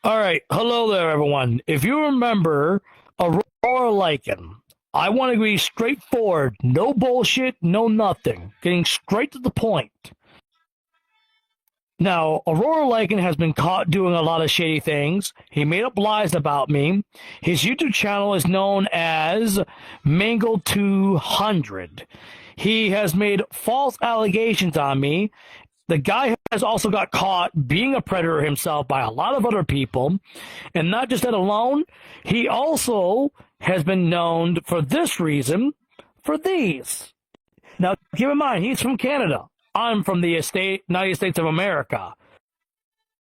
All right. Hello there, everyone. If you remember Aurora Lycan, I want to be straightforward. No bullshit, no nothing. Getting straight to the point. Now, Aurora Lycan has been caught doing a lot of shady things. He made up lies about me. His YouTube channel is known as Mangle200. He has made false allegations on me. The guy has also got caught being a predator himself by a lot of other people. And not just that alone, he also has been known for this reason, for these. Now, keep in mind, he's from Canada. I'm from the United States of America.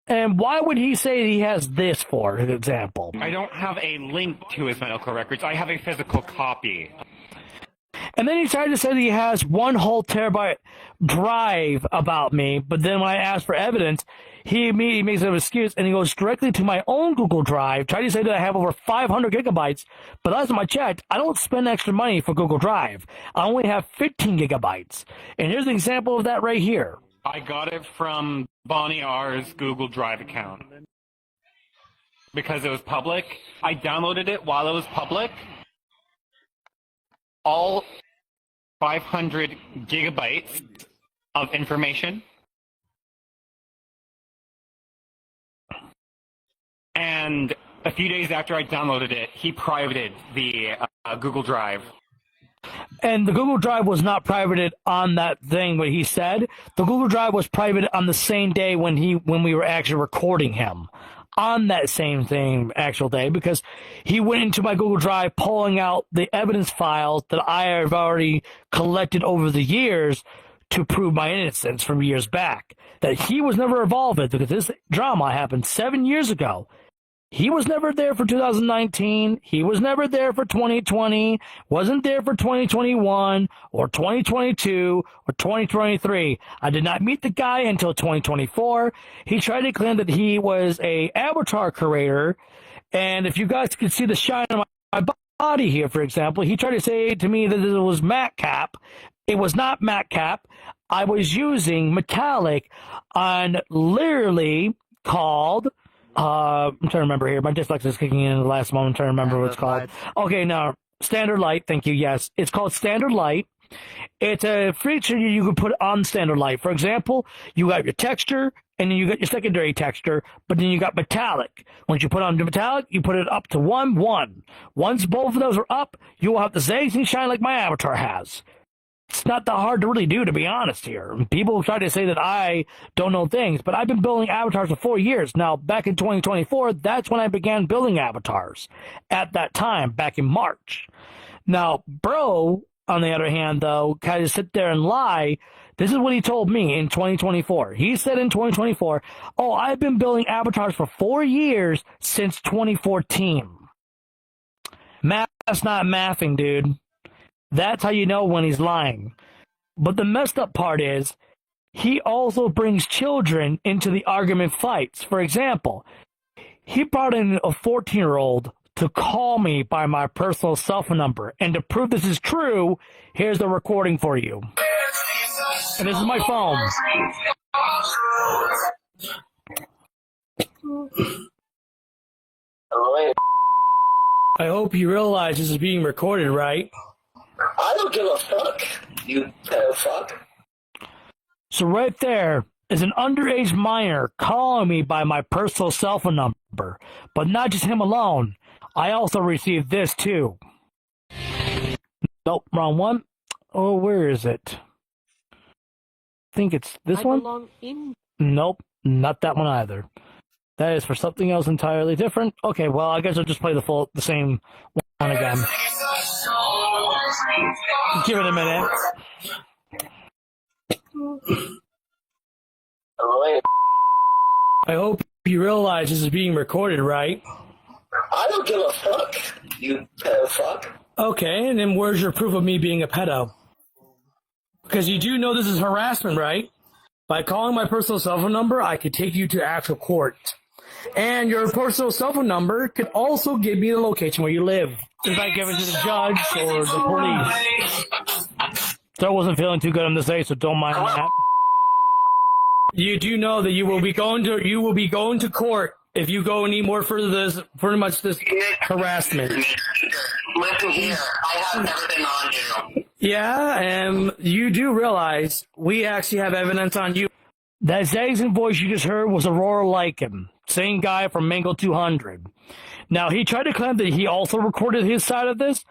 And why would he say he has this, for example? I don't have a link to his medical records. I have a physical copy. And then he tried to say that he has one whole terabyte drive about me, but then when I asked for evidence, he immediately makes an excuse and he goes directly to my own Google Drive, trying to say that I have over 500 gigabytes, but last time I checked, I don't spend extra money for Google Drive. I only have 15 gigabytes. And here's an example of that right here. I got it from Bonnie R's Google Drive account. Because it was public. I downloaded it while it was public. All 500 gigabytes of information. And a few days after I downloaded it, he privated the Google Drive. And the Google Drive was not privated on that thing, what he said. The Google Drive was privated on the same day when we were actually recording him. On that same thing, actual day, because he went into my Google Drive pulling out the evidence files that I have already collected over the years to prove my innocence from years back. That he was never involved in, because this drama happened 7 years ago. He was never there for 2019. He was never there for 2020. Wasn't there for 2021 or 2022 or 2023. I did not meet the guy until 2024. He tried to claim that he was a avatar creator. And if you guys could see the shine on my body here, for example, he tried to say to me that it was matte cap. It was not matte cap. I was using metallic on literally called... I'm trying to remember here. My dyslexia is kicking in the last moment. I'm trying to remember what it's called. Okay, now, Standard Light. Thank you. Yes. It's called Standard Light. It's a feature you can put on Standard Light. For example, you got your texture, and then you got your secondary texture, but then you got metallic. Once you put on the metallic, you put it up to 1-1. Once both of those are up, you will have the same shine like my avatar has. It's not that hard to really do, to be honest here. People try to say that I don't know things, but I've been building avatars for 4 years. Now, back in 2024, that's when I began building avatars. At that time, back in March. Now, bro, on the other hand, though, kind of sit there and lie. This is what he told me in 2024. He said in 2024, oh, I've been building avatars for 4 years since 2014. Math's not mathing, dude. That's how you know when he's lying. But the messed up part is, he also brings children into the argument fights. For example, he brought in a 14-year-old to call me by my personal cell phone number. And to prove this is true, here's the recording for you. And this is my phone. I hope you realize this is being recorded, right? I don't give a fuck, you fuck. So right there is an underage minor calling me by my personal cell phone number. But not just him alone. I also received this too. Nope, wrong one. Oh, where is it? I think it's this one? Nope, not that one either. That is for something else entirely different. Okay, well, I guess I'll just play the same one again. Give it a minute. I hope you realize this is being recorded, right? I don't give a fuck, you fuck. Okay, and then where's your proof of me being a pedo? Because you do know this is harassment, right? By calling my personal cell phone number, I could take you to actual court. And your personal cell phone number could also give me the location where you live. If I give it to the judge or the police. So I wasn't feeling too good on this day, so don't mind that. You do know that you will be going to court if you go any more further this harassment. Listen here, I have everything on you. Yeah, and you do realize we actually have evidence on you. That Zaxxon voice you just heard was Aurora Lycan, same guy from Mango 200. Now, he tried to claim that he also recorded his side of this.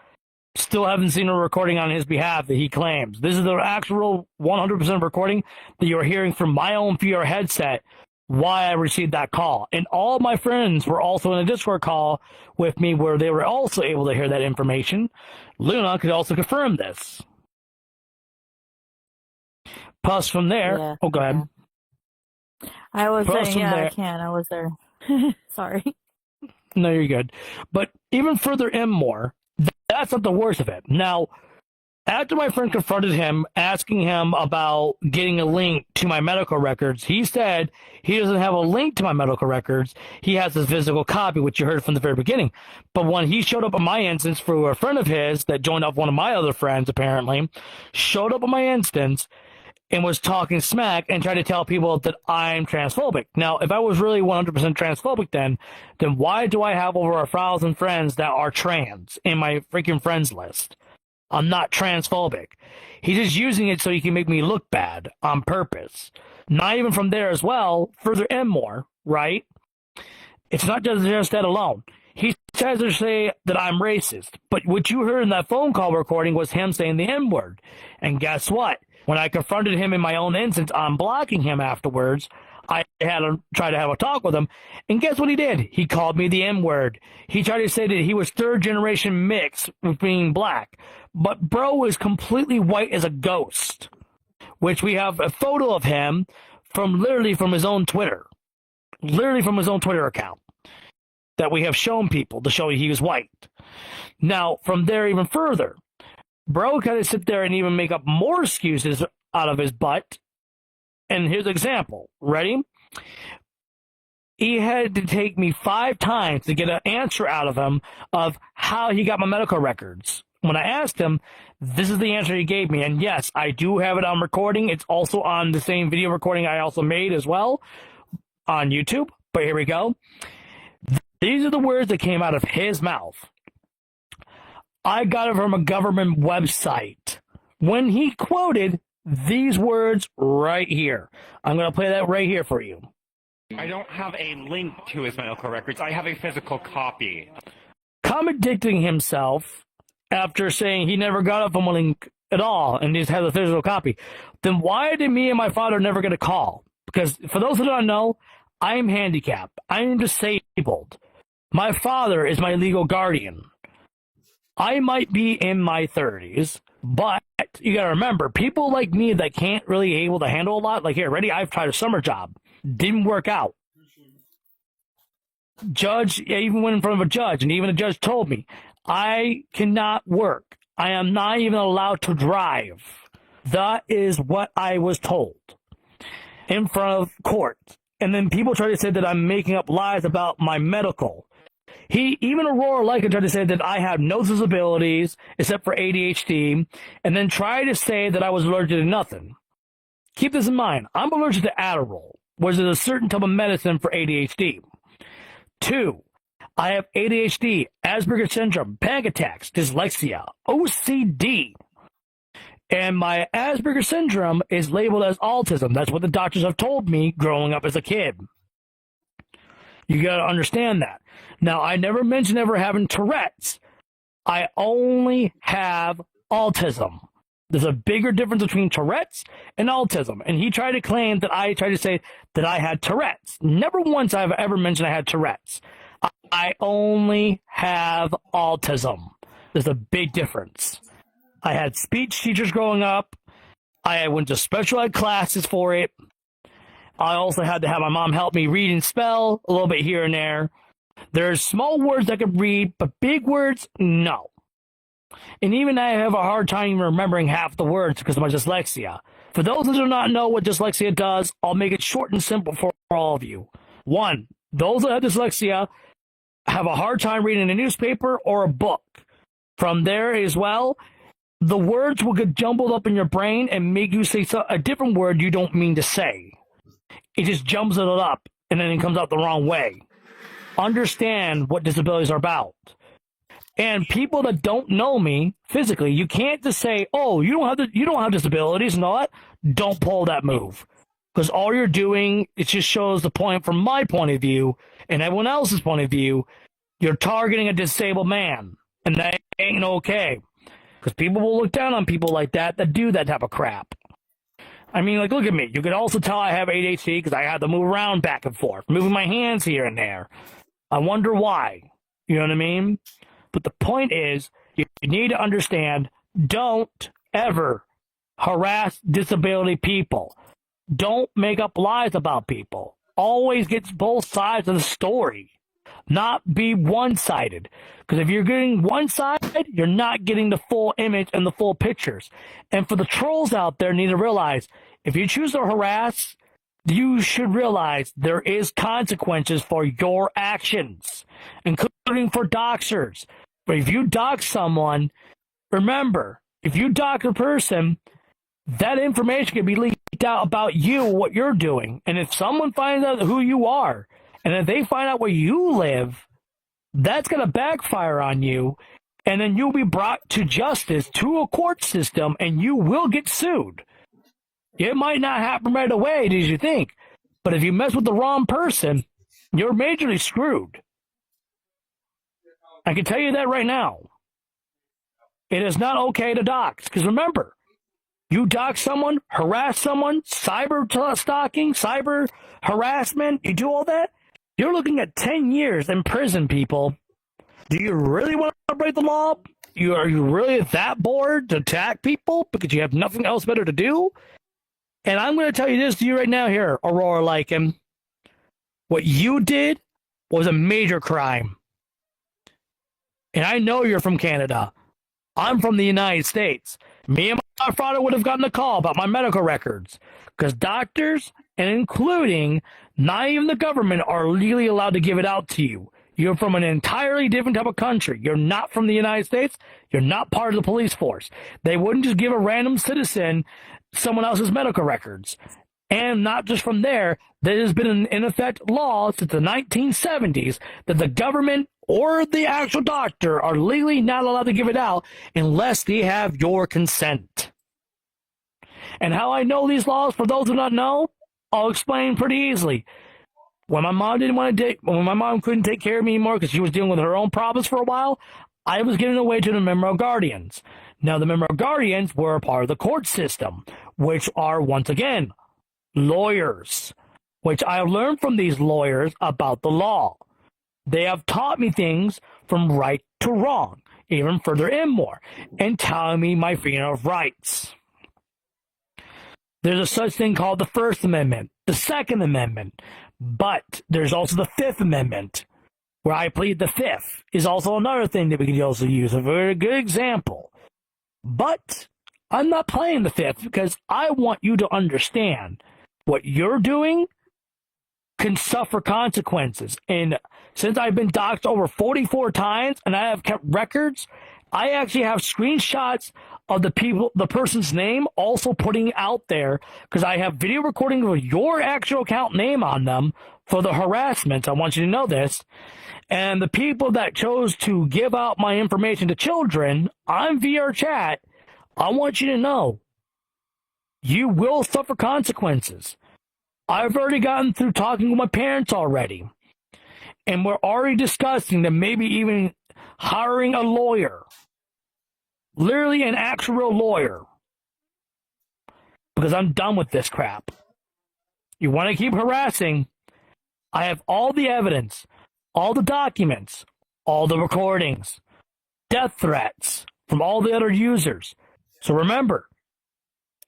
Still haven't seen a recording on his behalf that he claims. This is the actual 100% recording that you're hearing from my own VR headset why I received that call. And all my friends were also in a Discord call with me where they were also able to hear that information. Luna could also confirm this. Plus from there, Yeah, go ahead. yeah. I was Plus saying, from yeah, there, I can. I was there. Sorry. No, you're good. But even further and more, that's not the worst of it. Now, after my friend confronted him, asking him about getting a link to my medical records, he said he doesn't have a link to my medical records. He has his physical copy, which you heard from the very beginning. But when he showed up at my instance for a friend of his that joined up one of my other friends, apparently, showed up at my instance and was talking smack and tried to tell people that I'm transphobic. Now, if I was really 100% transphobic then why do I have over 1,000 friends that are trans in my freaking friends list? I'm not transphobic. He's just using it so he can make me look bad on purpose. Not even from there as well, further and more, right? It's not just that alone. He tries to say that I'm racist, but what you heard in that phone call recording was him saying the N-word. And guess what? When I confronted him in my own instance on blocking him afterwards, I had to try to have a talk with him. And guess what he did? He called me the N-word. He tried to say that he was third generation mixed with being black. But bro was completely white as a ghost, which we have a photo of him from his own Twitter. Literally from his own Twitter account that we have shown people to show he was white. Now, from there even further, bro kind of sit there and even make up more excuses out of his butt. And here's an example. Ready? He had to take me 5 times to get an answer out of him of how he got my medical records. When I asked him, this is the answer he gave me. And yes, I do have it on recording. It's also on the same video recording I also made as well on YouTube. But here we go. These are the words that came out of his mouth. I got it from a government website. When he quoted these words right here. I'm going to play that right here for you. I don't have a link to his medical records. I have a physical copy. Contradicting himself after saying he never got it from a link at all and just has a physical copy. Then why did me and my father never get a call? Because for those who don't know, I am handicapped. I am disabled. My father is my legal guardian. I might be in my 30s, but you gotta remember, people like me that can't really able to handle a lot, like here, ready? I've tried a summer job. Didn't work out. Judge, I even went in front of a judge, and even the judge told me, I cannot work. I am not even allowed to drive. That is what I was told in front of court. And then people try to say that I'm making up lies about my medical. Even Aurora Lycan tried to say that I have no disabilities except for ADHD, and then tried to say that I was allergic to nothing. Keep this in mind. I'm allergic to Adderall, which is a certain type of medicine for ADHD. 2, I have ADHD, Asperger's syndrome, panic attacks, dyslexia, OCD. And my Asperger's syndrome is labeled as autism. That's what the doctors have told me growing up as a kid. You got to understand that. Now, I never mentioned ever having Tourette's. I only have autism. There's a bigger difference between Tourette's and autism. And he tried to claim that I tried to say that I had Tourette's. Never once have I ever mentioned I had Tourette's. I only have autism. There's a big difference. I had speech teachers growing up. I went to special ed classes for it. I also had to have my mom help me read and spell a little bit here and there. There's small words I could read, but big words, no. And even I have a hard time remembering half the words because of my dyslexia. For those who do not know what dyslexia does, I'll make it short and simple for all of you. 1, those that have dyslexia have a hard time reading a newspaper or a book. From there as well, the words will get jumbled up in your brain and make you say a different word you don't mean to say. it just jumps it up and then it comes out the wrong way. Understand what disabilities are about. And people that don't know me physically, you can't just say, "Oh, you don't have disabilities," and all that. Don't pull that move, because all you're doing, it just shows the point from my point of view and everyone else's point of view. You're targeting a disabled man, and that ain't okay. Because people will look down on people like that do that type of crap. I mean, like, look at me. You can also tell I have ADHD because I have to move around back and forth, moving my hands here and there. I wonder why. You know what I mean? But the point is, you need to understand, don't ever harass disability people. Don't make up lies about people. Always get both sides of the story. Not be one-sided. Because if you're getting one side, you're not getting the full image and the full pictures. And for the trolls out there, need to realize, if you choose to harass, you should realize there is consequences for your actions, including for doxers. But if you dox someone, remember, if you dox a person, that information can be leaked out about you, what you're doing. And if someone finds out who you are, and if they find out where you live, that's going to backfire on you, and then you'll be brought to justice, to a court system, and you will get sued. It might not happen right away, as you think, but if you mess with the wrong person, you're majorly screwed. I can tell you that right now. It is not okay to dox, because remember, you dox someone, harass someone, cyber stalking, cyber harassment, you do all that, you're looking at 10 years in prison, people. Do you really want to break the law? Are you really that bored to attack people because you have nothing else better to do? And I'm going to tell you this to you right now here, Aurora Lycan. What you did was a major crime. And I know you're from Canada. I'm from the United States. Me and my father would have gotten a call about my medical records. Because doctors, and including not even the government, are legally allowed to give it out to you. You're from an entirely different type of country. You're not from the United States. You're not part of the police force. They wouldn't just give a random citizen someone else's medical records. And not just from there, there has been an in effect law since the 1970s that the government or the actual doctor are legally not allowed to give it out unless they have your consent. And how I know these laws, for those who don't know, I'll explain pretty easily. When my mom when my mom couldn't take care of me anymore because she was dealing with her own problems for a while, I was given away to the memorial guardians. Now, the memorial guardians were a part of the court system, which are, once again, lawyers, which I learned from these lawyers about the law. They have taught me things from right to wrong, even further and more, and telling me my freedom of rights. There's a such thing called the First Amendment, the Second Amendment, but there's also the Fifth Amendment, where I plead the Fifth, is also another thing that we can also use, a very good example. But I'm not playing the Fifth because I want you to understand what you're doing can suffer consequences. And since I've been doxxed over 44 times and I have kept records, I actually have screenshots of the person's name also putting out there, because I have video recordings with your actual account name on them for the harassment. I want you to know this. And the people that chose to give out my information to children on VR chat, I want you to know you will suffer consequences. I've already gotten through talking with my parents already. And we're already discussing that maybe even hiring a lawyer. Literally an actual lawyer. Because I'm done with this crap. You want to keep harassing? I have all the evidence, all the documents, all the recordings, death threats from all the other users. So remember,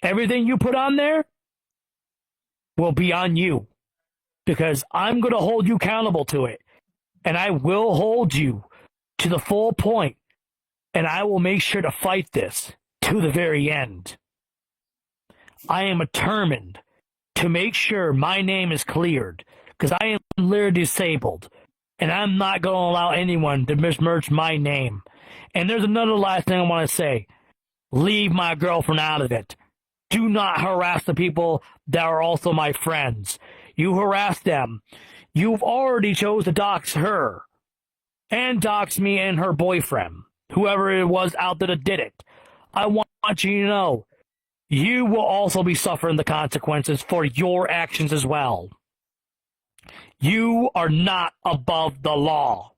everything you put on there will be on you. Because I'm going to hold you accountable to it. And I will hold you to the full point. And I will make sure to fight this to the very end. I am determined to make sure my name is cleared, because I am literally disabled, and I'm not going to allow anyone to besmirch my name. And there's another last thing I want to say. Leave my girlfriend out of it. Do not harass the people that are also my friends. You harassed them. You've already chose to dox her and dox me and her boyfriend, whoever it was out there that did it. I want you to know, you will also be suffering the consequences for your actions as well. You are not above the law.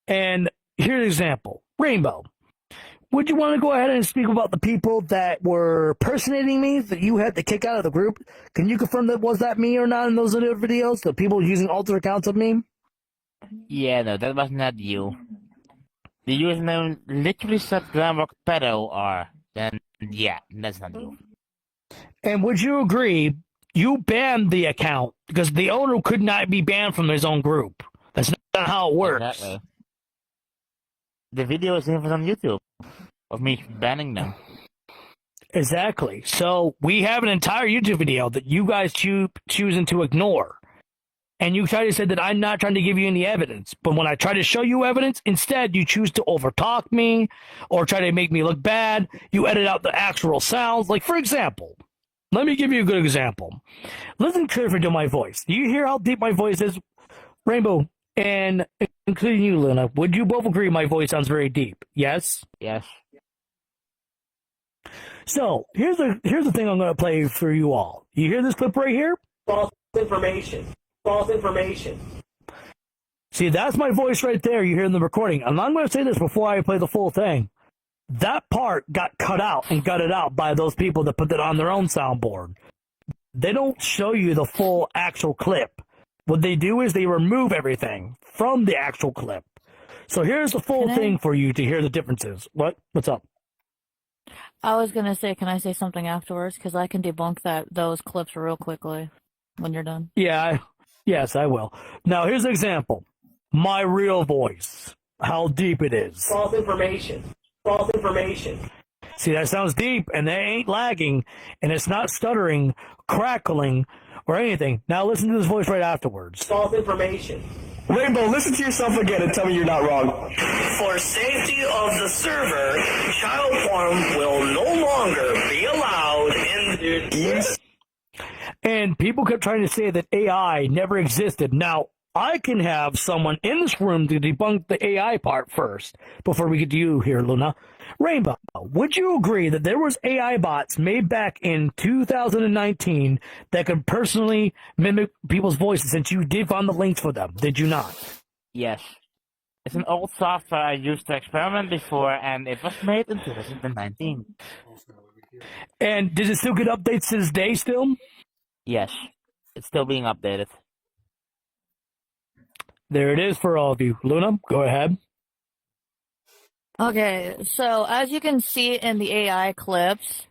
And here's an example. Rainbow, would you want to go ahead and speak about the people that were personating me that you had to kick out of the group? Can you confirm that was that me or not in those other videos? The people using alter accounts of me? Yeah, no, that was not you. The username literally said Glamrock Pedo R. Then, yeah, that's not you. And would you agree you banned the account because the owner could not be banned from his own group? That's not how it works. Exactly. The video is even on YouTube of me banning them. Exactly. So we have an entire YouTube video that you guys choosing to ignore. And you try to say that I'm not trying to give you any evidence. But when I try to show you evidence, instead you choose to overtalk me or try to make me look bad. You edit out the actual sounds. Like, for example, let me give you a good example. Listen carefully to my voice. Do you hear how deep my voice is? Rainbow, and including you, Luna, would you both agree my voice sounds very deep? Yes? Yes. So, here's the thing I'm going to play for you all. You hear this clip right here? False information. False information. See, that's my voice right there you hear in the recording. And I'm going to say this before I play the full thing. That part got cut out and gutted out by those people that put it on their own soundboard. They don't show you the full actual clip. What they do is they remove everything from the actual clip. So here's the full thing for you to hear the differences. What's up? I was gonna say, can I say something afterwards? Because I can debunk those clips real quickly when you're done. Yeah, yes, I will. Now here's an example. My real voice. How deep it is. False information. False information. See, that sounds deep, and they ain't lagging, and it's not stuttering, crackling, or anything. Now listen to this voice right afterwards. False information. Rainbow, listen to yourself again and tell me you're not wrong. For safety of the server, child porn will no longer be allowed in the... And people kept trying to say that AI never existed. Now, I can have someone in this room to debunk the AI part first, before we get to you here, Luna. Rainbow, would you agree that there was AI bots made back in 2019 that could personally mimic people's voices, since you did find the links for them, did you not? Yes. It's an old software I used to experiment before, and it was made in 2019. And does it still get updates to this day still? Yes. It's still being updated. There it is for all of you. Luna, go ahead. Okay, so as you can see in the AI clips,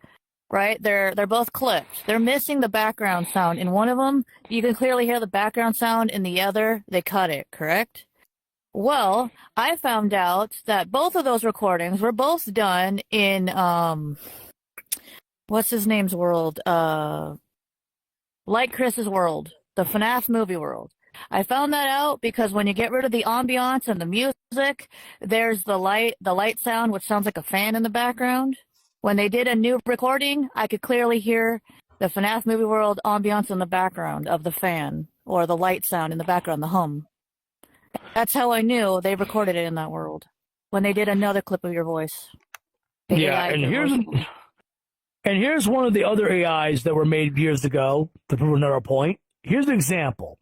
right, they're both clips. They're missing the background sound. In one of them, you can clearly hear the background sound. In the other, they cut it, correct? Well, I found out that both of those recordings were both done in, what's his name's world? Like Chris's world, the FNAF movie world. I found that out because when you get rid of the ambiance and the music, there's the light sound, which sounds like a fan in the background. When they did a new recording, I could clearly hear the FNAF movie world ambiance in the background of the fan, or the light sound in the background, the hum. That's how I knew they recorded it in that world. When they did another clip of your voice. Yeah, and here's one of the other AIs that were made years ago, to prove another point. Here's an example.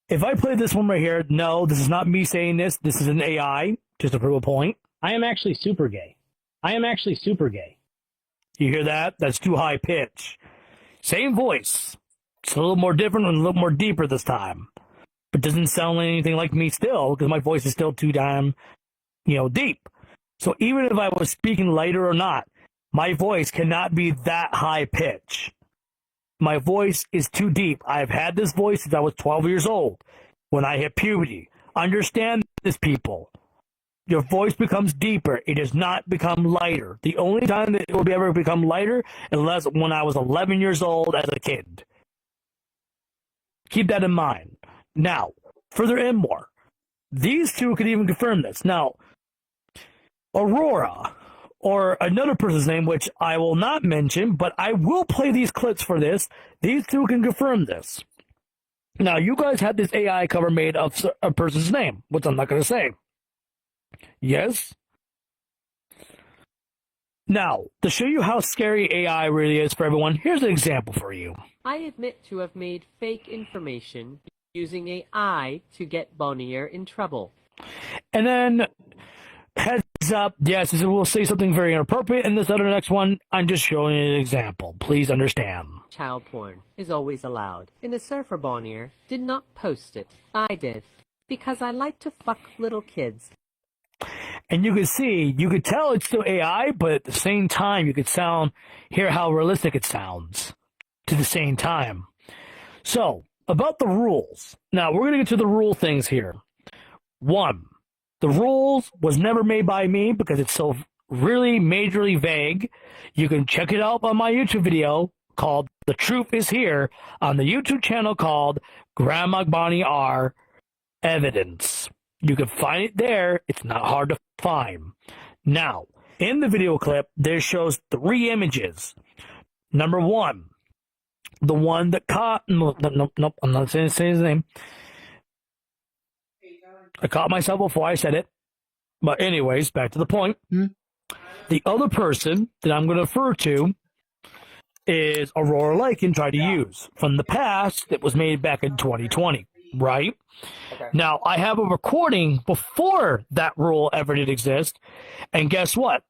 If I play this one right here, no, this is not me saying this. This is an AI, just to prove a point. I am actually super gay. I am actually super gay. You hear that? That's too high pitch. Same voice. It's a little more different and a little more deeper this time. But doesn't sound anything like me still, because my voice is still too damn, deep. So even if I was speaking lighter or not, my voice cannot be that high pitch. My voice is too deep. I've had this voice since I was 12 years old, when I hit puberty. Understand this, people. Your voice becomes deeper. It does not become lighter. The only time that it will ever become lighter unless when I was 11 years old as a kid. Keep that in mind. Now, further and more. These two could even confirm this. Now, Aurora or another person's name, which I will not mention, but I will play these clips for this. These two can confirm this. Now, you guys had this AI cover made of a person's name, which I'm not going to say. Yes? Now, to show you how scary AI really is for everyone, here's an example for you. I admit to have made fake information using AI to get Bonnier in trouble. And then, heads up, yes, this will say something very inappropriate in this other next one. I'm just showing you an example. Please understand. Child porn is always allowed. And the surfer Bonnier did not post it. I did. Because I like to fuck little kids. And you could tell it's still AI, but at the same time, you could hear how realistic it sounds to the same time. So, about the rules. Now, we're going to get to the rule things here. 1. The rules was never made by me because it's so really majorly vague. You can check it out on my YouTube video called The Truth Is Here on the YouTube channel called Grandma Bonnie R Evidence. You can find it there. It's not hard to find. Now, in the video clip, there shows 3 images. Number 1, the one that caught... Nope, I'm not saying his name. I caught myself before I said it. But anyways, back to the point. The other person that I'm going to refer to is Aurora Lycan tried to use from the past that was made back in 2020, right? Okay. Now, I have a recording before that rule ever did exist, and guess what?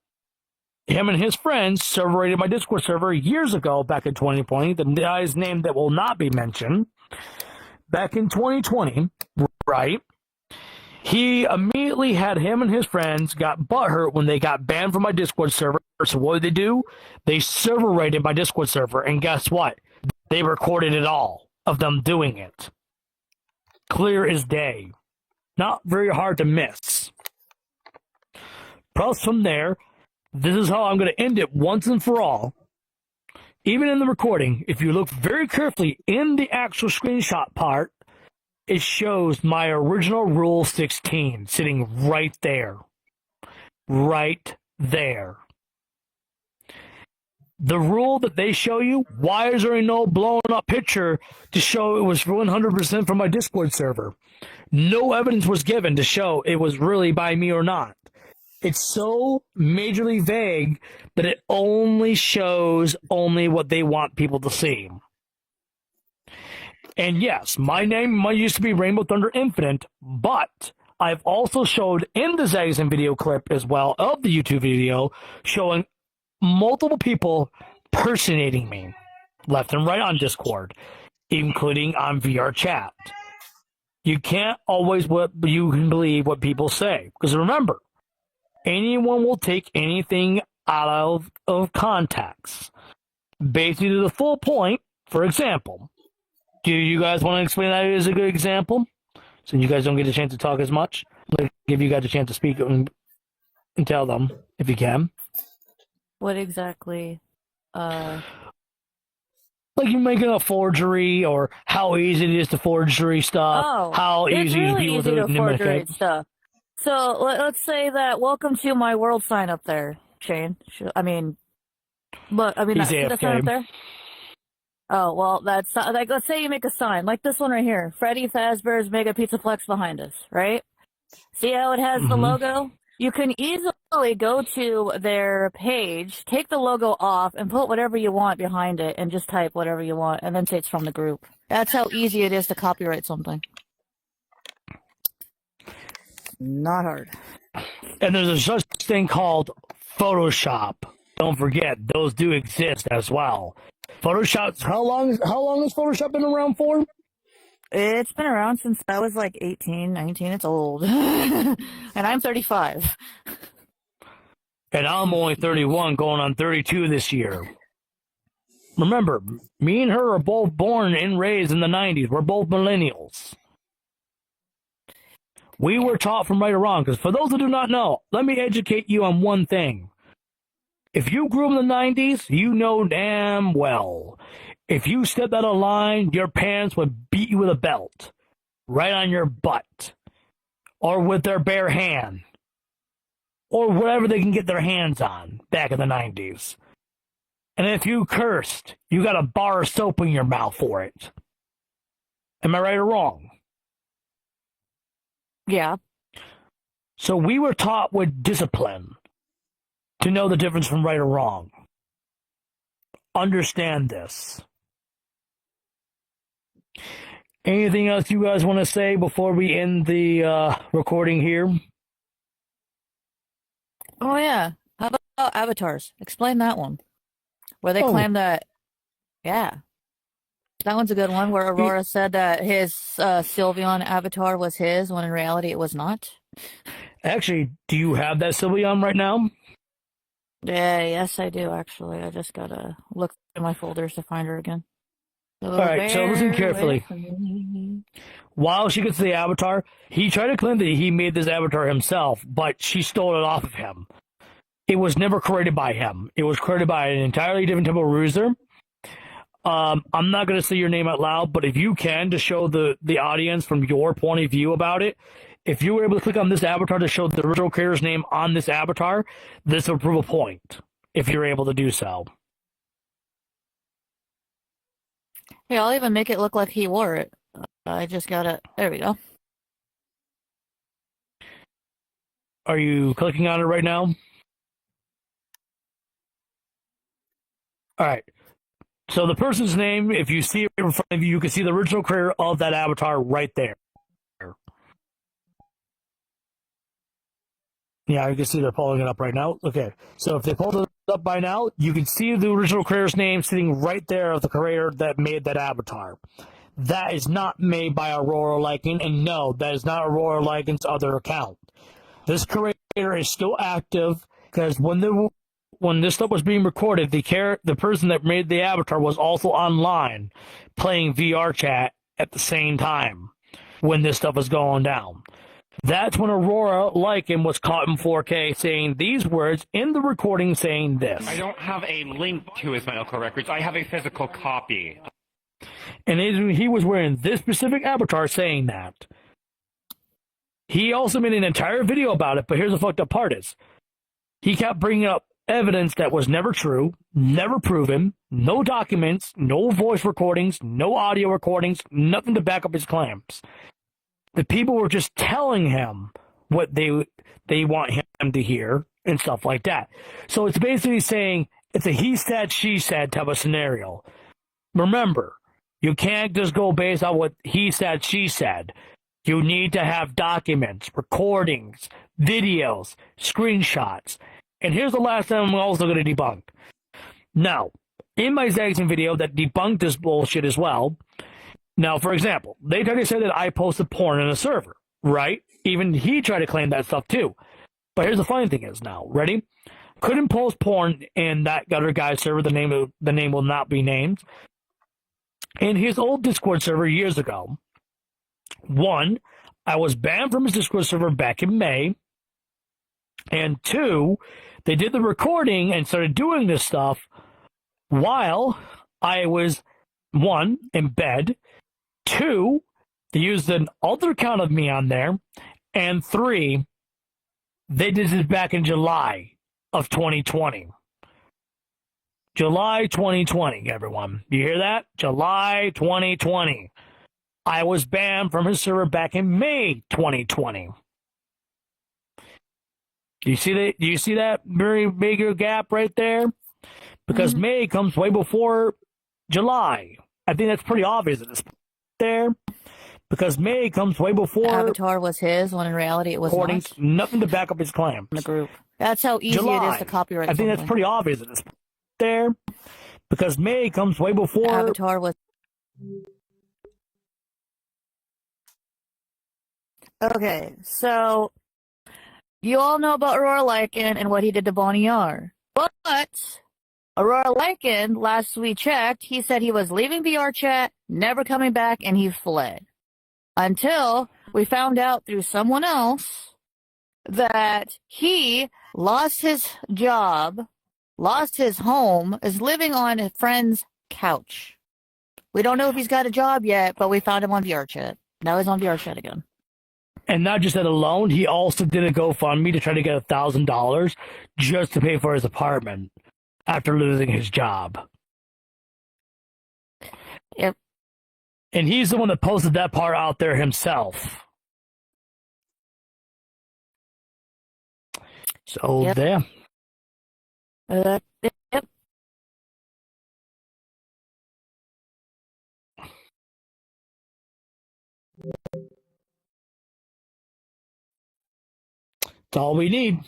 Him and his friends server-rated my Discord server years ago, back in 2020. The guy's name that will not be mentioned. Back in 2020, right? He immediately had him and his friends got butthurt when they got banned from my Discord server. So what did they do? They server-rated my Discord server, and guess what? They recorded it all of them doing it. Clear as day. Not very hard to miss. Plus, from there, this is how I'm going to end it once and for all. Even in the recording, if you look very carefully in the actual screenshot part, it shows my original Rule 16 sitting right there. Right there. The rule that they show you, why is there no blown up picture to show it was 100% from my Discord server? No evidence was given to show it was really by me or not. It's so majorly vague that it only shows only what they want people to see. And yes, my name used to be Rainbow Thunder Infinite, but I've also showed in the Zagazin video clip as well of the YouTube video showing multiple people personating me left and right on Discord, including on VR chat. You can't always you can believe what people say, because remember, anyone will take anything out of context. Basically, to the full point, for example, do you guys want to explain that as a good example? So you guys don't get a chance to talk as much. Let me give you guys a chance to speak and tell them, if you can. What exactly? Like you making a forgery, or how easy it is to forgery stuff. Oh, how it's easy really people easy to to forgery stuff. So let's say that welcome to my world sign up there, Shane. Look, He's that sign up there. Oh, well, that's like, let's say you make a sign like this one right here, Freddy Fazbear's Mega Pizzaplex behind us, right? See how it has the logo? You can easily go to their page, take the logo off, and put whatever you want behind it, and just type whatever you want, and then say it's from the group. That's how easy it is to copyright something. Not hard. And there's a such thing called Photoshop. Don't forget, those do exist as well. Photoshop. How long has Photoshop been around for? It's been around since I was like 18, 19. It's old. And I'm 35. And I'm only 31, going on 32 this year. Remember, me and her are both born and raised in the 90s. We're both millennials. We were taught from right or wrong, because for those who do not know, let me educate you on one thing. If you grew up in the 90s, you know damn well. If you stepped out of line, your parents would beat you with a belt right on your butt, or with their bare hand, or whatever they can get their hands on back in the 90s. And if you cursed, you got a bar of soap in your mouth for it. Am I right or wrong? Yeah. So we were taught with discipline to know the difference from right or wrong. Understand this. Anything else you guys want to say before we end the recording here? Oh, yeah. How about avatars? Explain that one. Where they claim that, yeah. That one's a good one, where Aurora said that his Sylveon avatar was his, when in reality it was not. Actually, do you have that Sylveon right now? Yeah, yes, I do, actually. I just gotta look through my folders to find her again. So All right, so listen carefully. While she gets to the avatar, he tried to claim that he made this avatar himself, but she stole it off of him. It was never created by him. It was created by an entirely different type of ruser. I'm not going to say your name out loud, but if you can, to show the audience from your point of view about it, if you were able to click on this avatar to show the original creator's name on this avatar, this would prove a point, if you're able to do so. Yeah, I'll even make it look like he wore it. I just gotta... There we go. Are you clicking on it right now? All right. So the person's name, if you see it in front of you, you can see the original creator of that avatar right there. Yeah, you can see they're pulling it up right now. Okay, so if they pulled it up by now, you can see the original creator's name sitting right there of the creator that made that avatar. That is not made by Aurora Lycan, and no, that is not Aurora Lycan's other account. This creator is still active, because when this stuff was being recorded, the person that made the avatar was also online playing VR chat at the same time when this stuff was going down. That's when Aurora Lycan was caught in 4K saying these words in the recording saying this. I don't have a link to his medical records. I have a physical copy. And he was wearing this specific avatar saying that. He also made an entire video about it, but here's the fucked up part is, he kept bringing up evidence that was never true, never proven, no documents, no voice recordings, no audio recordings, nothing to back up his claims. The people were just telling him what they want him to hear and stuff like that. So it's basically saying it's a he said, she said type of scenario. Remember, you can't just go based on what he said, she said. You need to have documents, recordings, videos, screenshots. And here's the last thing I'm also going to debunk. Now, in my Zaxxon video that debunked this bullshit as well. Now, for example, they tried to say that I posted porn in a server, right? Even he tried to claim that stuff too. But here's the funny thing is now, ready? Couldn't post porn in that other guy's server. The name will not be named. In his old Discord server years ago, one, I was banned from his Discord server back in May. And two, they did the recording and started doing this stuff while I was, one, in bed. Two, they used an alter account of me on there. And three, they did this back in July of 2020. July 2020, everyone. You hear that? July 2020. I was banned from his server back in May 2020. Do you see that? Do you see that very bigger gap right there? Because May comes way before July. I think that's pretty obvious at this point there. Because May comes way before Avatar was his, when in reality it was not. Nothing to back up his claim. In the group. That's how easy July. it is to copyright I think that's pretty obvious at this point there. Because May comes way before Avatar was... Okay, so you all know about Aurora Lycan and what he did to Bonnie R. But Aurora Lycan, last we checked, he said he was leaving VR chat, never coming back, and he fled. Until we found out through someone else that he lost his job, lost his home, is living on a friend's couch. We don't know if he's got a job yet, but we found him on VR chat. Now he's on VR chat again. And not just that alone, he also did a GoFundMe to try to get $1,000 just to pay for his apartment after losing his job. Yep. And he's the one that posted that part out there himself. So, Yep. there. Yep. That's all we need.